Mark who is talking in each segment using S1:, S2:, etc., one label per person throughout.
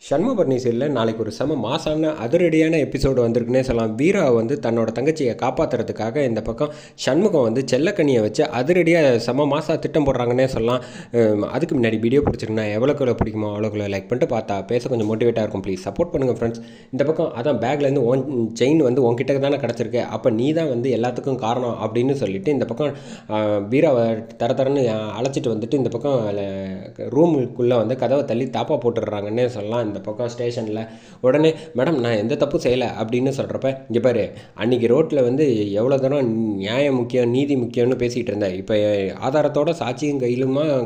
S1: சண்முகபரணி சீரியலில் நாளைக்கு ஒரு செம மாசான அதிரடியான எபிசோடு வந்திருக்குன்னே சொல்லலாம். வீரா வந்து தன்னோட தங்கச்சியை காப்பாற்றுறதுக்காக இந்த பக்கம் சண்முகம் வந்து செல்லக்கனியை வச்சு அதிரடியாக செம மாசா திட்டம் போடுறாங்கன்னே சொல்லலாம். அதுக்கு முன்னாடி வீடியோ பிடிச்சிருக்குன்னா எவ்வளோக்குள்ள பிடிக்குமோ அவ்வளோக்குள்ள லைக் பண்ணிட்டு பார்த்தா பேச கொஞ்சம் மோட்டிவேட்டாக இருக்கும். ப்ளீஸ் சப்போர்ட் பண்ணுங்கள் ஃப்ரெண்ட்ஸ். இந்த பக்கம் அதான் பேக்லேருந்து செயின் வந்து உன்கிட்ட தானே கிடச்சிருக்கு, அப்போ நீ தான் வந்து எல்லாத்துக்கும் காரணம் அப்படின்னு சொல்லிட்டு இந்த பக்கம் வீராவை தரன்னு அழைச்சிட்டு வந்துட்டு இந்த பக்கம் ரூமுக்குள்ளே வந்து கதவை தள்ளி தாப்பா போட்டுடுறாங்கன்னே சொல்லலாம். இந்த பக்கம் ஸ்டேஷனில் உடனே மேடம் நான் எந்த தப்பும் செய்யலை அப்படின்னு சொல்கிறப்ப, இங்கே பாரு அன்றைக்கி ரோட்டில் வந்து எவ்வளோ தூரம் நியாயம் முக்கியம் நீதி முக்கியம்னு பேசிகிட்டு இருந்தேன், இப்போ ஆதாரத்தோட சாட்சியும்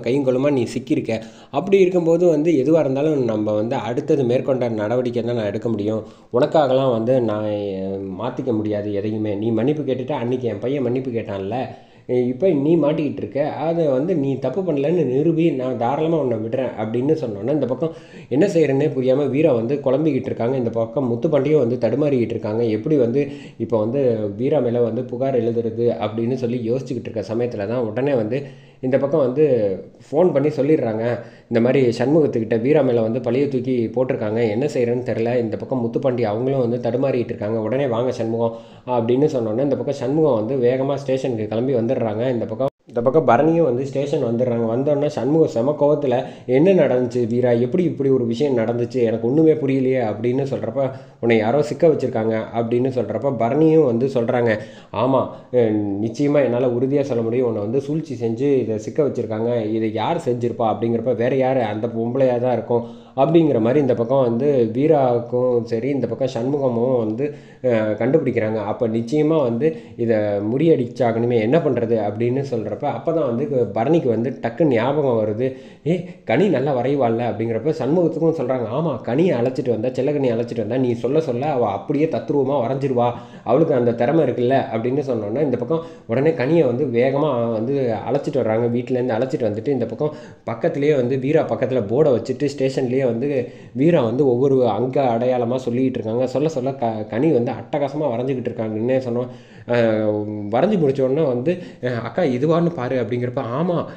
S1: கையும் கொள்ளுமா நீ சிக்கியிருக்க. அப்படி இருக்கும்போது வந்து எதுவாக இருந்தாலும் நம்ம வந்து அடுத்தது மேற்கொண்ட நடவடிக்கை தான் நான் எடுக்க முடியும். உனக்காகலாம் வந்து நான் மாற்றிக்க முடியாது எதையுமே. நீ மன்னிப்பு கேட்டுட்டு அன்றைக்கி என் பையன் மன்னிப்பு கேட்டான்ல, இப்போ நீ மாட்டிக்கிட்டு இருக்க, அதை வந்து நீ தப்பு பண்ணலன்னு நிரூபி, நான் தாராளமாக உன்னை விடுறேன் அப்படின்னு சொன்னோன்னே இந்த பக்கம் என்ன செய்கிறேன்னே புரியாமல் வீரா வந்து குழம்பிக்கிட்டு இருக்காங்க. இந்த பக்கம் முத்துப்பாண்டியும் வந்து தடுமாறிக்கிட்டு இருக்காங்க. எப்படி வந்து இப்போ வந்து வீரா மேலே வந்து புகார் எழுதுறது அப்படின்னு சொல்லி யோசிச்சுக்கிட்டு இருக்க சமயத்தில் தான் உடனே வந்து இந்த பக்கம் வந்து ஃபோன் பண்ணி சொல்லிடுறாங்க, இந்த மாதிரி சண்முகத்துக்கிட்ட வீரா மேலே வந்து பழைய தூக்கி போட்டிருக்காங்க, என்ன செய்கிறேன்னு தெரில. இந்த பக்கம் முத்துப்பாண்டி அவங்களும் வந்து தடுமாறிட்டு இருக்காங்க. உடனே வாங்க சண்முகம் அப்படின்னு சொன்னோன்னே இந்த பக்கம் சண்முகம் வந்து வேகமாக ஸ்டேஷனுக்கு கிளம்பி வந்துடுறாங்க. இந்த பக்கம் பரணியும் வந்து ஸ்டேஷன் வந்துடுறாங்க. வந்தோடனே சண்முகம் செம கோவத்தில் என்ன நடந்துச்சு வீரா, எப்படி இப்படி ஒரு விஷயம் நடந்துச்சு, எனக்கு ஒன்றுமே புரியலையே அப்படின்னு சொல்கிறப்ப, உன்னை யாரோ சிக்க வச்சுருக்காங்க அப்படின்னு சொல்கிறப்ப பரணியும் வந்து சொல்கிறாங்க, ஆமாம் நிச்சயமாக என்னால் உறுதியாக சொல்ல முடியும், உன்னை வந்து சூழ்ச்சி செஞ்சு இதை சிக்க வச்சுருக்காங்க, இதை யார் செஞ்சுருப்பா அப்படிங்கிறப்ப வேறு யார், அந்த பொம்பளையாக தான் இருக்கும் அப்படிங்கிற மாதிரி இந்த பக்கம் வந்து வீராவுக்கும் சரி இந்த பக்கம் சண்முகமும் வந்து கண்டுபிடிக்கிறாங்க. அப்போ நிச்சயமாக வந்து இதை முறியடிச்சாகணுமே, என்ன பண்ணுறது அப்படின்னு சொல்கிறப்ப அப்போ தான் வந்து பரணிக்கு வந்து டக்குன்னு ஞாபகம் வருது, கனி நல்லா வரைவாள்ல அப்படிங்கிறப்ப சண்முகத்துக்கும் சொல்கிறாங்க, ஆமாம் கனியை அழைச்சிட்டு வந்தா, செல்லக்கனியை அழைச்சிட்டு வந்தா, நீ சொல்ல அவள் அப்படியே தத்ரூபமாக வரைஞ்சிருவா, அவளுக்கு அந்த திறமை இருக்குல்ல அப்படின்னு சொன்னோன்னா இந்த பக்கம் உடனே கனியை வந்து வேகமாக வந்து அழைச்சிட்டு வர்றாங்க. வீட்டிலேருந்து அழைச்சிட்டு வந்துட்டு இந்த பக்கம் பக்கத்துலேயே வந்து வீரா பக்கத்தில் போர்டை வச்சுட்டு ஸ்டேஷன்லேயே வந்து வீரா வந்து ஒவ்வொரு அங்க அடையாளமாக சொல்லிக்கிட்டு இருக்காங்க. சொல்ல கனி வந்து அட்டகாசமாக வரைஞ்சிக்கிட்டு இருக்காங்கன்னே சொன்னோம். வரைஞ்சி முடிச்ச உடனே வந்து அக்கா இதுவான்னு பாரு அப்படிங்கிறப்ப, ஆமாம்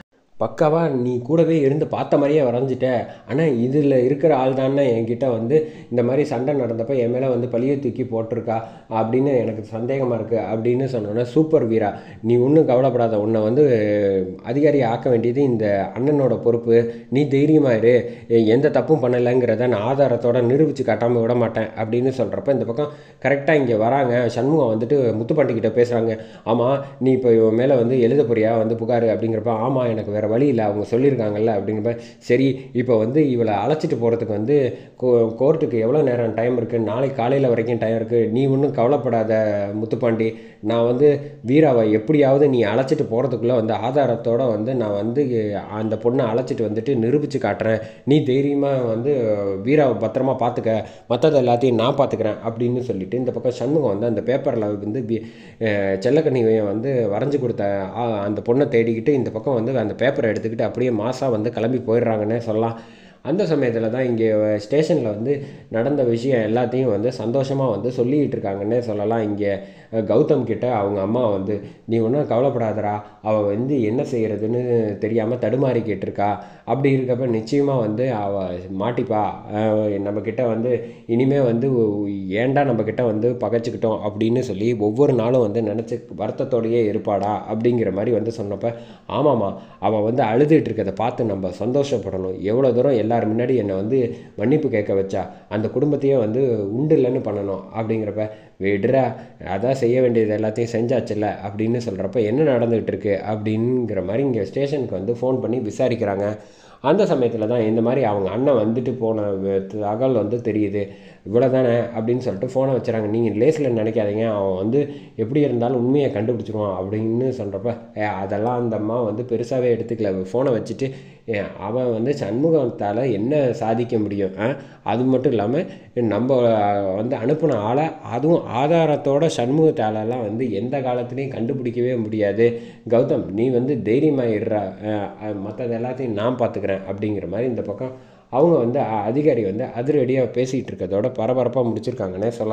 S1: பக்காவா நீ கூடவே இருந்து பார்த்த மாதிரியே வரைஞ்சிட்ட, ஆனால் இதில் இருக்கிற ஆள் தானே என்கிட்ட வந்து இந்த மாதிரி சண்டை நடந்தப்போ என் மேலே வந்து பழியை தூக்கி போட்டிருக்கா அப்படின்னு எனக்கு சந்தேகமாக இருக்குது அப்படின்னு சொன்னோன்னே, சூப்பர் வீரா நீ ஒன்றும் கவலைப்படாத, உன்னை வந்து அதிகாரி ஆக்க வேண்டியது இந்த அண்ணனோட பொறுப்பு, நீ தைரியமாயிரு, எந்த தப்பும் பண்ணலைங்கிறத நான் ஆதாரத்தோட நிரூபித்து காட்டாமல் விட மாட்டேன் அப்படின்னு சொல்கிறப்ப இந்த பக்கம் கரெக்டாக இங்கே வராங்க. சண்முகம் வந்துட்டு முத்துப்பாண்டிக்கிட்ட பேசுகிறாங்க, ஆமாம் நீ இப்போ இவன் மேலே வந்து எழுத போறியா வந்து புகார் அப்படிங்கிறப்ப, ஆமாம் எனக்கு வேறு வழி இல்லை, அவங்க சொல்லியிருக்காங்கல்ல அப்படிங்கிறப்ப, சரி இப்போ வந்து இவளை அழைச்சிட்டு போகிறதுக்கு வந்து கோர்ட்டுக்கு எவ்வளோ நேரம் டைம் இருக்குது, நாளைக்கு காலையில் வரைக்கும் டைம் இருக்குது, நீ ஒன்றும் கவலைப்படாத முத்துப்பாண்டி, நான் வந்து வீராவை எப்படியாவது நீ அழைச்சிட்டு போகிறதுக்குள்ளே வந்து ஆதாரத்தோடு வந்து நான் வந்து அந்த பொண்ணை அழைச்சிட்டு வந்துட்டு நிரூபித்து காட்டுறேன், நீ தைரியமாக வந்து வீராவை பத்திரமா பார்த்துக்க, மற்றது எல்லாத்தையும் நான் பார்த்துக்கிறேன் அப்படின்னு சொல்லிட்டு இந்த பக்கம் சண்முகம் வந்து அந்த பேப்பரில் வந்து செல்லக்கனியை வந்து வரைஞ்சி கொடுத்த அந்த பொண்ணை தேடிக்கிட்டு இந்த பக்கம் வந்து அந்த பேப்பரை எடுத்துக்கிட்டு அப்படியே மாசாக வந்து கிளம்பி போயிடுறாங்கன்னே சொல்லலாம். அந்த சமயத்தில் தான் இங்கே ஸ்டேஷனில் வந்து நடந்த விஷயம் எல்லாத்தையும் வந்து சந்தோஷமாக வந்து சொல்லிக்கிட்டு இருக்காங்கன்னே சொல்லலாம். இங்கே கௌதம் கிட்ட அவங்க அம்மா வந்து, நீ ஒன்றும் கவலைப்படாதரா, அவள் வந்து என்ன செய்கிறதுன்னு தெரியாமல் தடுமாறி கேட்டிருக்கா, அப்படி இருக்கப்ப நிச்சயமாக வந்து அவள் மாட்டிப்பா, நம்மக்கிட்ட வந்து இனிமேல் வந்து ஏன்டா நம்மக்கிட்ட வந்து பகைச்சிக்கிட்டோம் அப்படின்னு சொல்லி ஒவ்வொரு நாளும் வந்து நினச்சி வருத்தத்தோடையே இருப்பாடா அப்படிங்கிற மாதிரி வந்து சொன்னப்போ, ஆமாம்மா அவள் வந்து அழுதுகிட்டு இருக்கிறத பார்த்து நம்ம சந்தோஷப்படணும், எவ்வளோ தூரம் எல்லாரும் முன்னாடி என்னை வந்து மன்னிப்பு கேட்க வச்சா, அந்த குடும்பத்தையே வந்து உண்டு இல்லைன்னு பண்ணணும் அப்படிங்கிறப்ப, விடுறா அதான் செய்ய வேண்டியது எல்லாத்தையும் செஞ்சாச்சுல்ல அப்படின்னு சொல்கிறப்ப, என்ன நடந்துகிட்டு இருக்கு அப்படிங்கிற மாதிரி இங்கே ஸ்டேஷனுக்கு வந்து ஃபோன் பண்ணி விசாரிக்கிறாங்க. அந்த சமயத்தில் தான் இந்த மாதிரி அவங்க அண்ணன் வந்துட்டு போன தகவல் வந்து தெரியுது. இவ்வளோ தானே அப்படின்னு சொல்லிட்டு ஃபோனை வச்சுறாங்க. நீங்கள் லேசில் நினைக்காதீங்க, அவன் வந்து எப்படி இருந்தாலும் உண்மையை கண்டுபிடிச்சிருவான் அப்படின்னு சொல்கிறப்ப, அதெல்லாம் அந்த அம்மா வந்து பெருசாகவே எடுத்துக்கல. ஃபோனை வச்சுட்டு அவன் வந்து சண்முகத்தால் என்ன சாதிக்க முடியும், அது மட்டும் இல்லாமல் நம்ம வந்து அனுப்பின ஆளை அதுவும் ஆதாரத்தோட சண்முகத்தாலெல்லாம் வந்து எந்த காலத்துலேயும் கண்டுபிடிக்கவே முடியாது. கௌதம் நீ வந்து தைரியமாக இருறா, மற்றது எல்லாத்தையும் நான் பார்த்துக்கிறேன் அப்படிங்கிற மாதிரி இந்த பக்கம் அவங்க வந்து அதிகாரி வந்து அதிரடியாக பேசிகிட்டு இருக்கிறதோட பரபரப்பாக முடிச்சிருக்காங்கன்னே சொல்லலாம்.